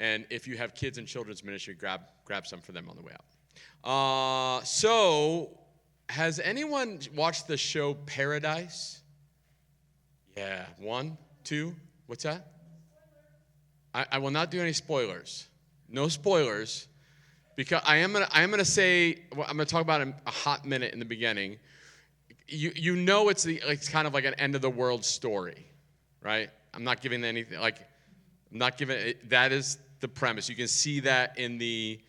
And if you have kids in children's ministry, grab some for them on the way out. So, has anyone watched the show Paradise? Yeah, 1, 2, what's that? I will not do any spoilers. No spoilers, because I'm gonna say, well, I'm gonna talk about a hot minute in the beginning. You know it's kind of like an end of the world story, right? I'm not giving anything that is the premise. You can see that in the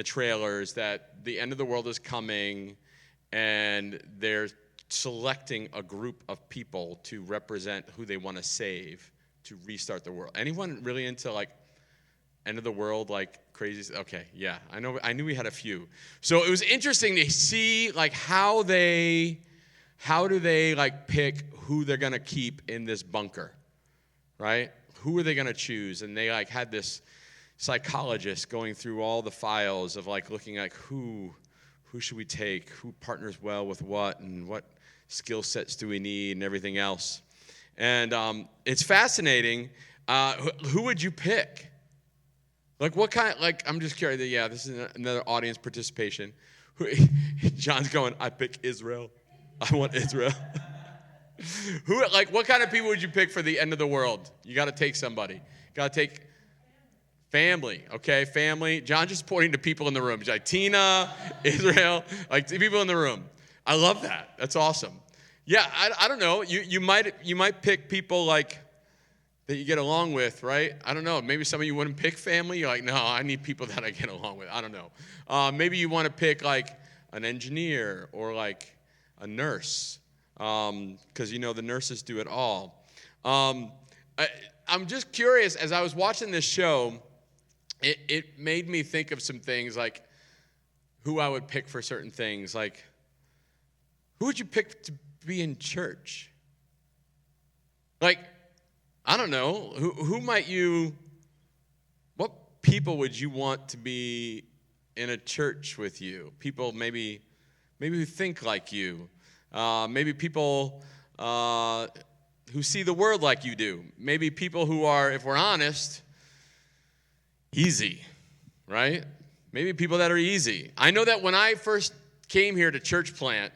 trailers that the end of the world is coming, and they're selecting a group of people to represent who they want to save to restart the world. Anyone really into like end of the world, like crazy? Okay, yeah, I knew we had a few. So it was interesting to see like how do they like pick who they're gonna keep in this bunker, right? Who are they gonna choose? And they like had this psychologist going through all the files of like looking like who should we take, who partners well with what, and what skill sets do we need, and everything else. And it's fascinating. Who would you pick? Like what kind? Like I'm just curious. Yeah, this is another audience participation. John's going, I pick Israel. I want Israel. What kind of people would you pick for the end of the world? You got to take somebody. Got to take family. Okay, family. John just pointing to people in the room. He's like Tina, Israel, like people in the room. I love that. That's awesome. Yeah, I don't know. You might pick people like that you get along with, right? I don't know. Maybe some of you wouldn't pick family. You're like, no, I need people that I get along with. I don't know. Maybe you want to pick like an engineer or like a nurse, because the nurses do it all. I'm just curious. As I was watching this show, it made me think of some things like who I would pick for certain things. Like, who would you pick to be in church? Like, I don't know. What people would you want to be in a church with you? People maybe who think like you. Maybe people who see the world like you do. Maybe people who are, if we're honest, easy, right? Maybe people that are easy. I know that when I first came here to church plant,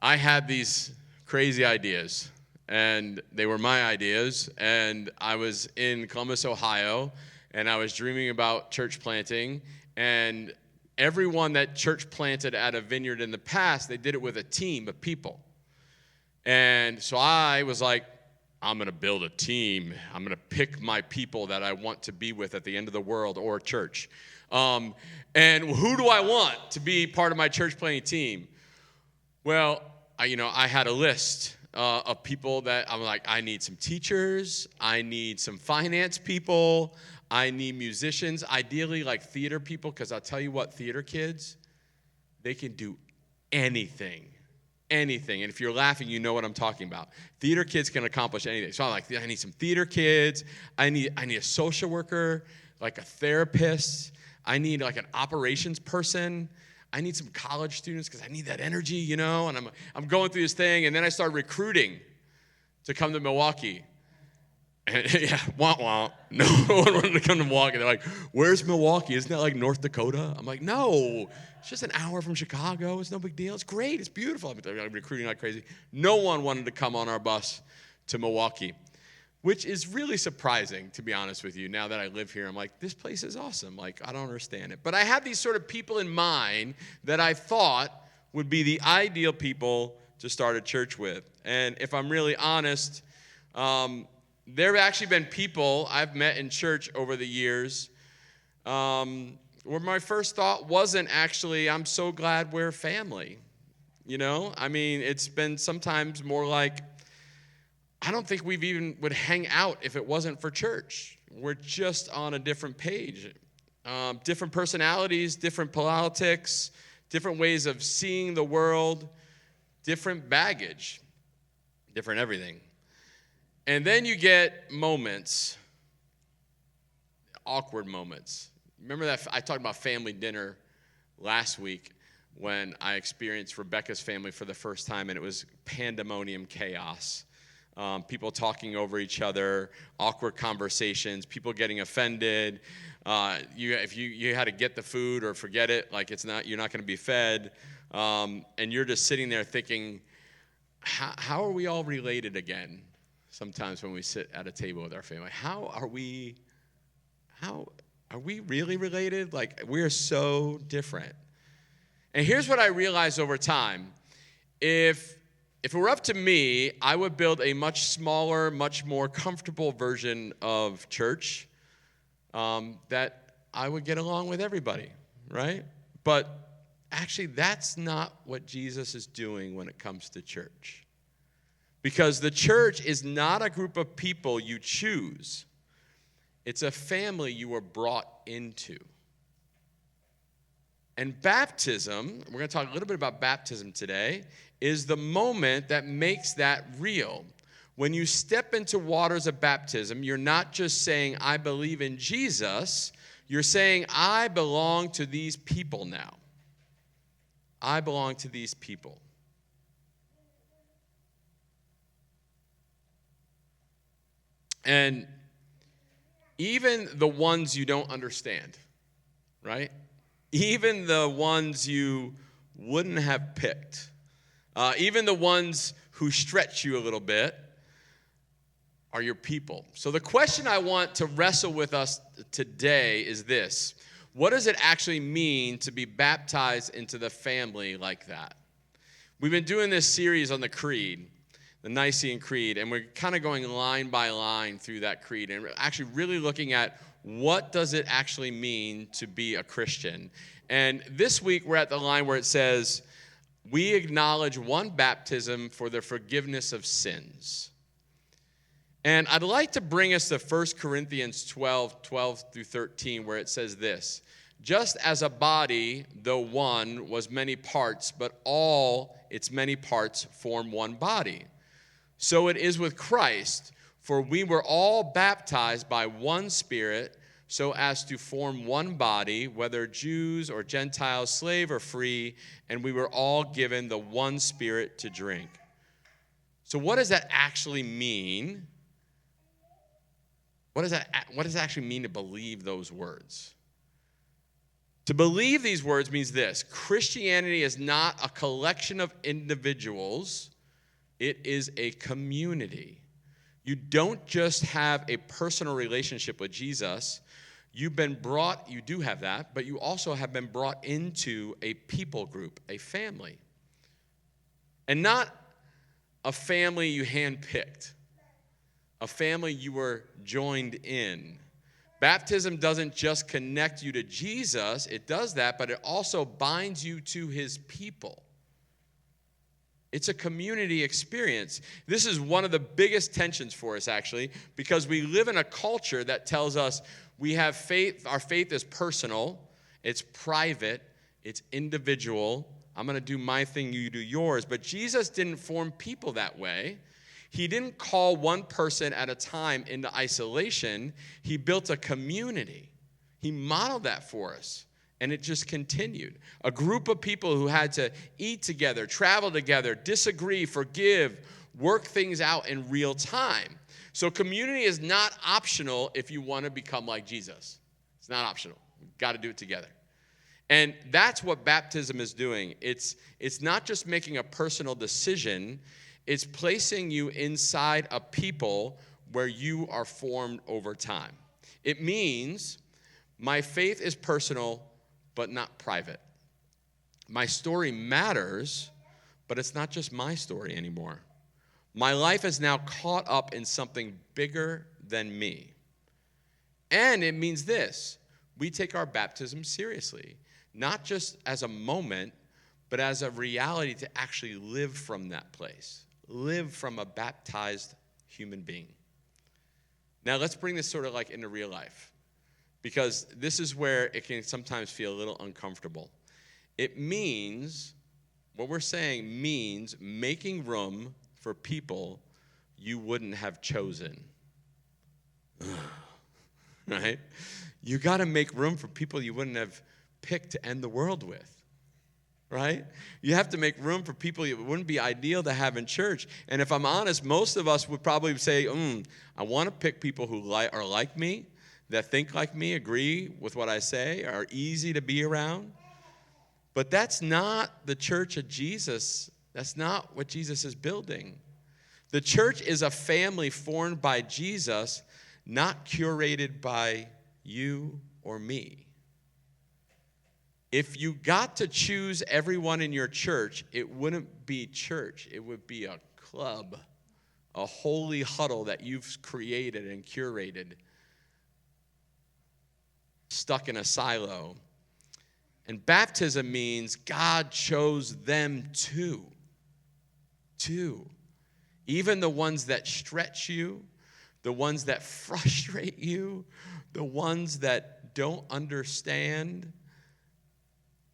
I had these crazy ideas, and they were my ideas, and I was in Columbus, Ohio, and I was dreaming about church planting, and everyone that church planted at a vineyard in the past, they did it with a team of people. And so I was like, I'm going to build a team. I'm going to pick my people that I want to be with at the end of the world or church. And who do I want to be part of my church planting team? Well, I had a list of people that I'm like, I need some teachers. I need some finance people. I need musicians, ideally like theater people, because I'll tell you what, theater kids, they can do anything. Anything. And if you're laughing, you know what I'm talking about. Theater kids can accomplish anything. So I'm like, I need some theater kids. I need a social worker, like a therapist. I need like an operations person. I need some college students because I need that energy, And I'm going through this thing, and then I started recruiting to come to Milwaukee. And yeah, wah. No one wanted to come to Milwaukee. They're like, where's Milwaukee? Isn't that like North Dakota? I'm like, no, it's just an hour from Chicago. It's no big deal. It's great. It's beautiful. I'm recruiting like crazy. No one wanted to come on our bus to Milwaukee, which is really surprising, to be honest with you. Now that I live here, I'm like, this place is awesome. Like, I don't understand it. But I had these sort of people in mind that I thought would be the ideal people to start a church with. And if I'm really honest, there have actually been people I've met in church over the years where my first thought wasn't actually, I'm so glad we're family. It's been sometimes more like, I don't think we've even would hang out if it wasn't for church. We're just on a different page. Different personalities, different politics, different ways of seeing the world, different baggage, different everything. And then you get moments, awkward moments. Remember that I talked about family dinner last week when I experienced Rebecca's family for the first time, and it was pandemonium chaos. people talking over each other, awkward conversations, people getting offended. If you had to get the food or forget it, like you're not going to be fed, and you're just sitting there thinking, how are we all related again? Sometimes when we sit at a table with our family, how are we really related? Like, we're so different. And here's what I realized over time. If it were up to me, I would build a much smaller, much more comfortable version of church that I would get along with everybody, right? But actually, that's not what Jesus is doing when it comes to church. Because the church is not a group of people you choose. It's a family you were brought into. And baptism, we're going to talk a little bit about baptism today, is the moment that makes that real. When you step into waters of baptism, you're not just saying, I believe in Jesus. You're saying, I belong to these people now. I belong to these people. And even the ones you don't understand, right? Even the ones you wouldn't have picked, even the ones who stretch you a little bit, are your people. So the question I want to wrestle with us today is this: what does it actually mean to be baptized into the family like that? We've been doing this series on the Creed, the Nicene Creed, and we're kind of going line by line through that creed and actually really looking at what does it actually mean to be a Christian. And this week we're at the line where it says, we acknowledge one baptism for the forgiveness of sins. And I'd like to bring us to 1 Corinthians 12 through 13, where it says this: just as a body, though one, was many parts, but all its many parts form one body. So it is with Christ, for we were all baptized by one Spirit, so as to form one body, whether Jews or Gentiles, slave or free, and we were all given the one Spirit to drink. So what does that actually mean? What does it actually mean to believe those words? To believe these words means this: Christianity is not a collection of individuals. It is a community. You don't just have a personal relationship with Jesus. You do have that, but you also have been brought into a people group, a family. And not a family you handpicked, a family you were joined in. Baptism doesn't just connect you to Jesus, it does that, but it also binds you to his people. It's a community experience. This is one of the biggest tensions for us, actually, because we live in a culture that tells us we have faith. Our faith is personal, it's private, it's individual. I'm going to do my thing, you do yours. But Jesus didn't form people that way. He didn't call one person at a time into isolation. He built a community. He modeled that for us. And it just continued. A group of people who had to eat together, travel together, disagree, forgive, work things out in real time. So community is not optional if you want to become like Jesus. It's not optional. You've got to do it together. And that's what baptism is doing. It's not just making a personal decision. It's placing you inside a people where you are formed over time. It means my faith is personal, but not private. My story matters, but it's not just my story anymore. My life is now caught up in something bigger than me. And it means this: we take our baptism seriously, not just as a moment, but as a reality to actually live from that place, live from a baptized human being. Now let's bring this sort of like into real life, because this is where it can sometimes feel a little uncomfortable. It means, what we're saying means making room for people you wouldn't have chosen. Right? You got to make room for people you wouldn't have picked to end the world with. right? You have to make room for people it wouldn't be ideal to have in church. And if I'm honest, most of us would probably say, I want to pick people who are like me, that think like me, agree with what I say, are easy to be around. But that's not the church of Jesus. That's not what Jesus is building. The church is a family formed by Jesus, not curated by you or me. If you got to choose everyone in your church, it wouldn't be church. It would be a club, a holy huddle that you've created and curated, stuck in a silo. And baptism means God chose them too. Even the ones that stretch you, the ones that frustrate you, the ones that don't understand.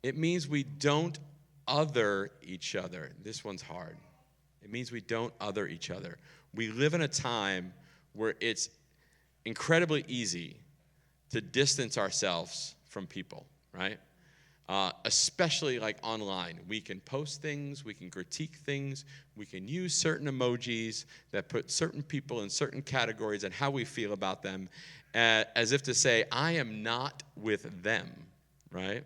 It means we don't other each other. This one's hard. It means we don't other each other. We live in a time where it's incredibly easy to distance ourselves from people, right? Especially like online. We can post things, we can critique things, we can use certain emojis that put certain people in certain categories and how we feel about them, as if to say, I am not with them, right?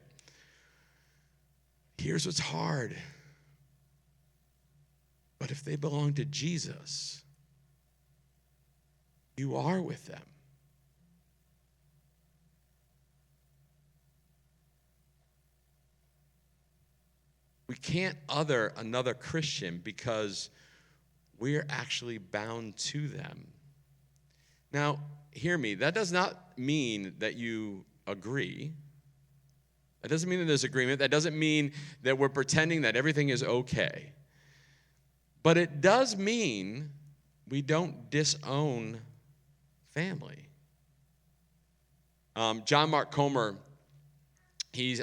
Here's what's hard. But if they belong to Jesus, you are with them. We can't other another Christian because we're actually bound to them. Now, hear me. That does not mean that you agree. That doesn't mean that there's agreement. That doesn't mean that we're pretending that everything is okay. But it does mean we don't disown family. John Mark Comer, he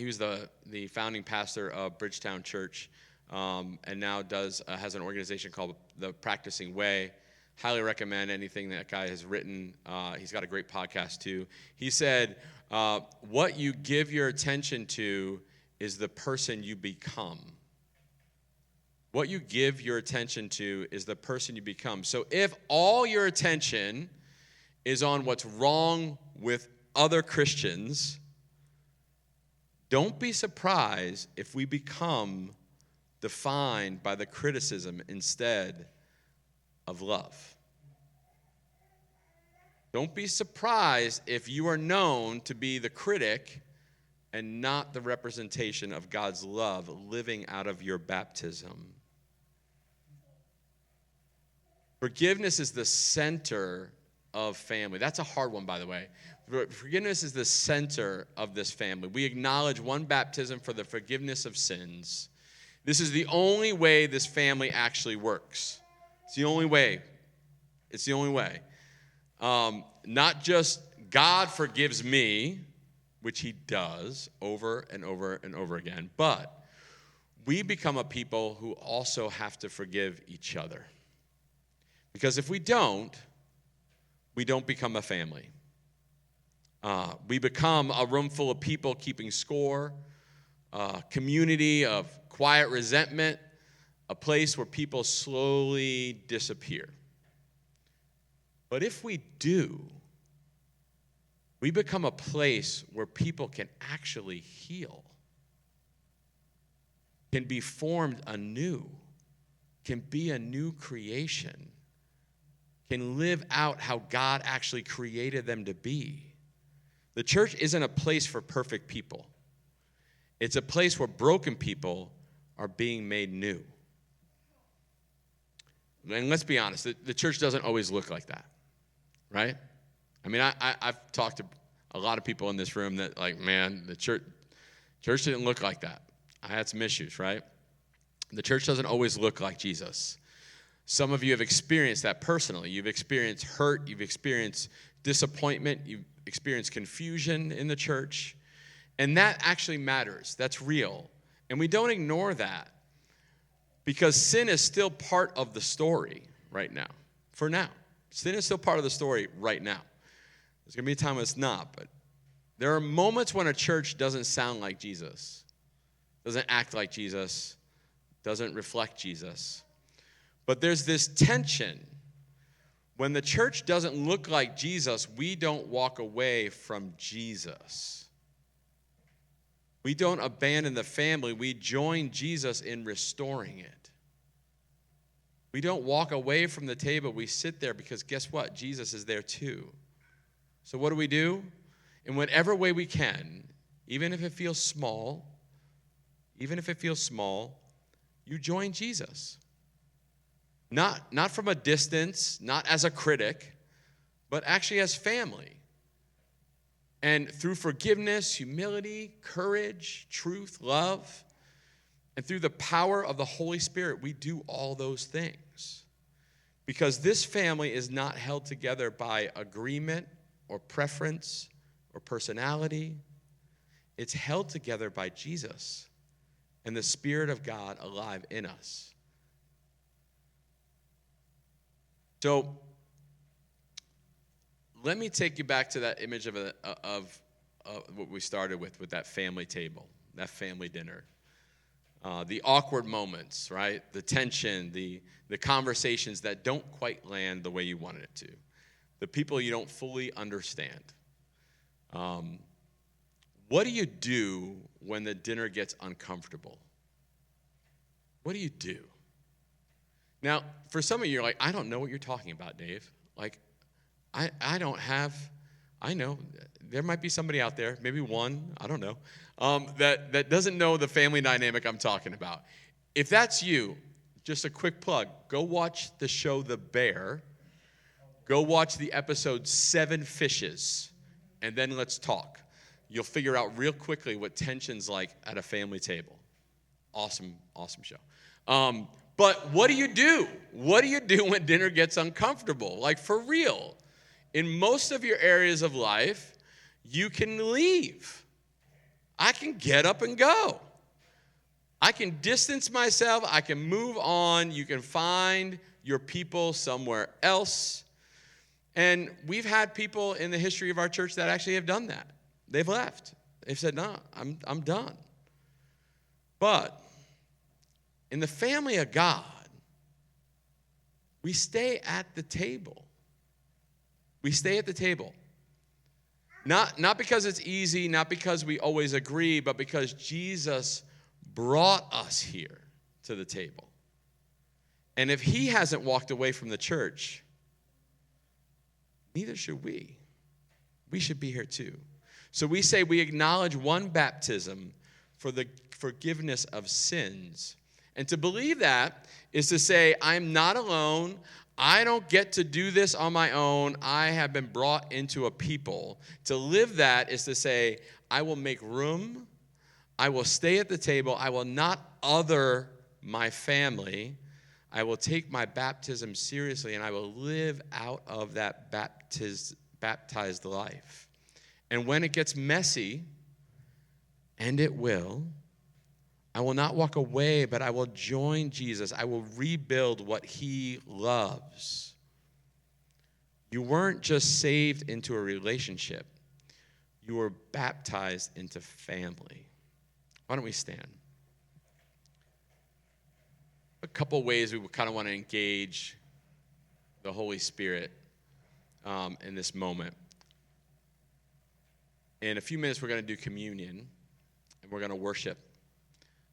was the founding pastor of Bridgetown Church, and now has an organization called The Practicing Way. Highly recommend anything that guy has written. He's got a great podcast too. He said, what you give your attention to is the person you become. What you give your attention to is the person you become. So if all your attention is on what's wrong with other Christians, don't be surprised if we become defined by the criticism instead of love. Don't be surprised if you are known to be the critic and not the representation of God's love living out of your baptism. Forgiveness is the center of family. That's a hard one, by the way. Forgiveness is the center of this family. We acknowledge one baptism for the forgiveness of sins. This is the only way this family actually works. It's the only way. It's the only way. Not just God forgives me, which he does over and over and over again, but we become a people who also have to forgive each other. Because if we don't become a family. We become a room full of people keeping score, a community of quiet resentment, a place where people slowly disappear. But if we do, we become a place where people can actually heal, can be formed anew, can be a new creation, can live out how God actually created them to be. The church isn't a place for perfect people. It's a place where broken people are being made new. And let's be honest, the church doesn't always look like that, right? I mean, I've talked to a lot of people in this room that, like, man, the church didn't look like that. I had some issues, right? The church doesn't always look like Jesus. Some of you have experienced that personally. You've experienced hurt. You've experienced disappointment. You've experienced confusion in the church. And that actually matters. That's real. And we don't ignore that because sin is still part of the story right now. For now. Sin is still part of the story right now. There's going to be a time when it's not. But there are moments when a church doesn't sound like Jesus. doesn't act like Jesus, doesn't reflect Jesus. But there's this tension. When the church doesn't look like Jesus, we don't walk away from Jesus. We don't abandon the family. We join Jesus in restoring it. We don't walk away from the table. We sit there because guess what? Jesus is there too. So what do? In whatever way we can, even if it feels small, you join Jesus. Not from a distance, not as a critic, but actually as family. And through forgiveness, humility, courage, truth, love, and through the power of the Holy Spirit, we do all those things. Because this family is not held together by agreement or preference or personality. It's held together by Jesus and the Spirit of God alive in us. So let me take you back to that image of what we started with that family table, that family dinner. The awkward moments, right? The tension, the conversations that don't quite land the way you wanted it to. The people you don't fully understand. What do you do when the dinner gets uncomfortable? What do you do? Now, for some of you, you're like, I don't know what you're talking about, Dave. Like, I know. There might be somebody out there, maybe one, I don't know, that doesn't know the family dynamic I'm talking about. If that's you, just a quick plug, go watch the show The Bear. Go watch the episode 7 Fishes, and then let's talk. You'll figure out real quickly what tension's like at a family table. Awesome show. But what do you do? What do you do when dinner gets uncomfortable? Like, for real. In most of your areas of life, you can leave. I can get up and go. I can distance myself. I can move on. You can find your people somewhere else. And we've had people in the history of our church that actually have done that. They've left. They've said, no, I'm done. But in the family of God, we stay at the table. We stay at the table. Not because it's easy, not because we always agree, but because Jesus brought us here to the table. And if he hasn't walked away from the church, neither should we. We should be here too. So we say we acknowledge one baptism for the forgiveness of sins. And to believe that is to say, I'm not alone. I don't get to do this on my own. I have been brought into a people. To live that is to say, I will make room. I will stay at the table. I will not other my family. I will take my baptism seriously, and I will live out of that baptized life. And when it gets messy, and it will, I will not walk away, but I will join Jesus. I will rebuild what he loves. You weren't just saved into a relationship. You were baptized into family. Why don't we stand? A couple ways we kind of want to engage the Holy Spirit in this moment. In a few minutes, we're going to do communion, and we're going to worship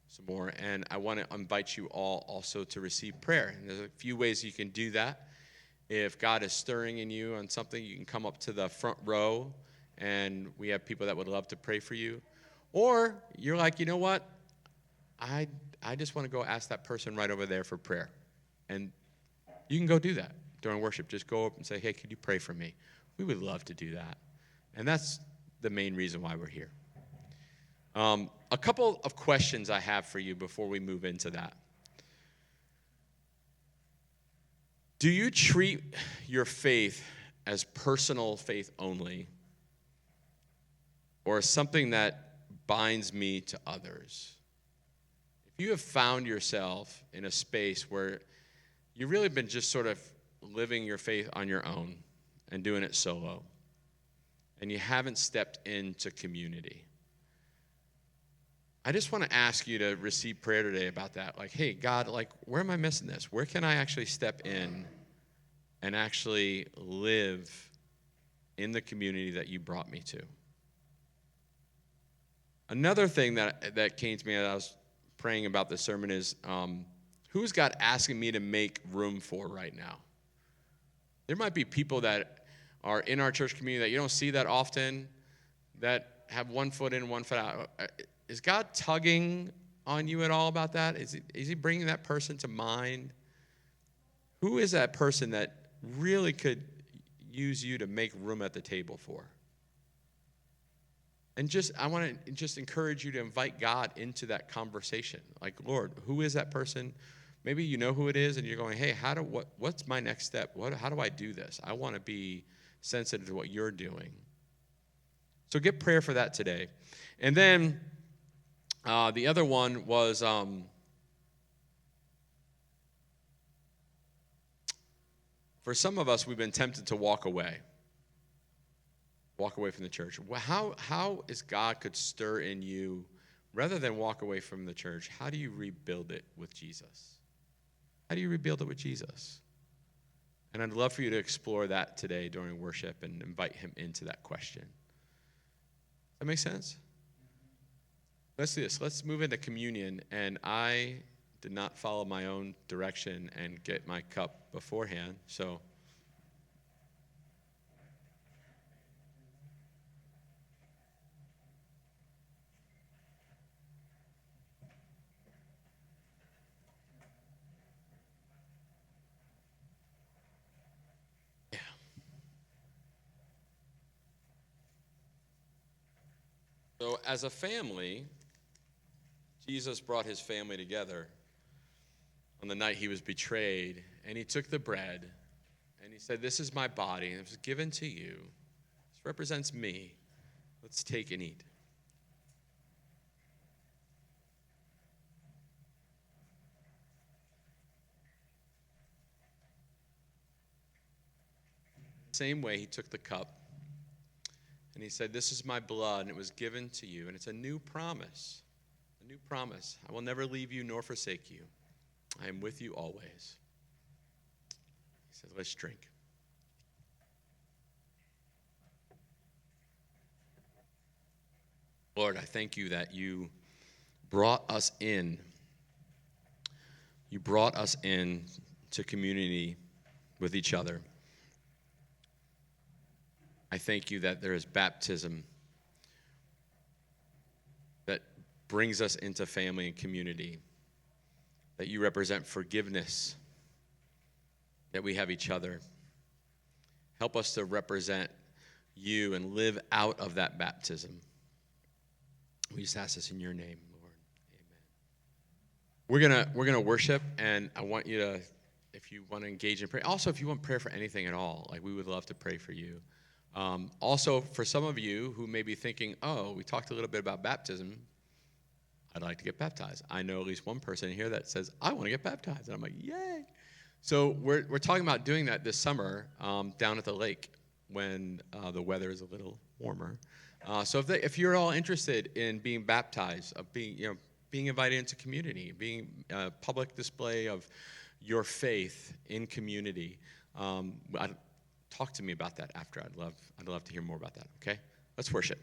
some more. And I want to invite you all also to receive prayer. And there's a few ways you can do that. If God is stirring in you on something, you can come up to the front row, and we have people that would love to pray for you. Or you're like, you know what? I just want to go ask that person right over there for prayer. And you can go do that during worship. Just go up and say, hey, could you pray for me? We would love to do that. And that's the main reason why we're here. A couple of questions I have for you before we move into that. Do you treat your faith as personal faith only, or as something that binds me to others? If you have found yourself in a space where you've really been just sort of living your faith on your own and doing it solo, and you haven't stepped into community, I just want to ask you to receive prayer today about that. Like, hey, God, like, where am I missing this? Where can I actually step in and actually live in the community that you brought me to? Another thing that came to me as I was praying about this sermon is, who's God asking me to make room for right now? There might be people that are in our church community that you don't see that often, that have one foot in, one foot out. Is God tugging on you at all about that? Is he bringing that person to mind? Who is that person that really could use you to make room at the table for? And I want to just encourage you to invite God into that conversation. Like, Lord, who is that person? Maybe you know who it is, and you're going, hey, what's my next step? How do I do this? I want to be sensitive to what you're doing. So get prayer for that today. And then the other one was for some of us, we've been tempted to walk away from the church. How is God could stir in you, rather than walk away from the church, how do you rebuild it with Jesus? How do you rebuild it with Jesus? And I'd love for you to explore that today during worship and invite him into that question. Does that make sense? Let's do this. Let's move into communion. And I did not follow my own direction and get my cup beforehand, so So as a family, Jesus brought his family together on the night he was betrayed, and he took the bread, and he said, this is my body, and it was given to you. This represents me. Let's take and eat. Same way, he took the cup, and he said, this is my blood, and it was given to you, and it's a new promise. A new promise. I will never leave you nor forsake you. I am with you always. He said, let's drink. Lord, I thank you that you brought us in. You brought us in to community with each other. I thank you that there is baptism that brings us into family and community, that you represent forgiveness, that we have each other. Help us to represent you and live out of that baptism. We just ask this in your name, Lord. Amen. We're gonna worship, and I want you to, if you want to engage in prayer, also if you want prayer for anything at all, like we would love to pray for you. Also, for some of you who may be thinking, oh, we talked a little bit about baptism, I'd like to get baptized. I know at least one person here that says, I want to get baptized. And I'm like, yay. So we're talking about doing that this summer down at the lake when the weather is a little warmer. So if you're all interested in being baptized, of being invited into community, being a public display of your faith in community, talk to me about that after. I'd love to hear more about that. Okay, let's worship.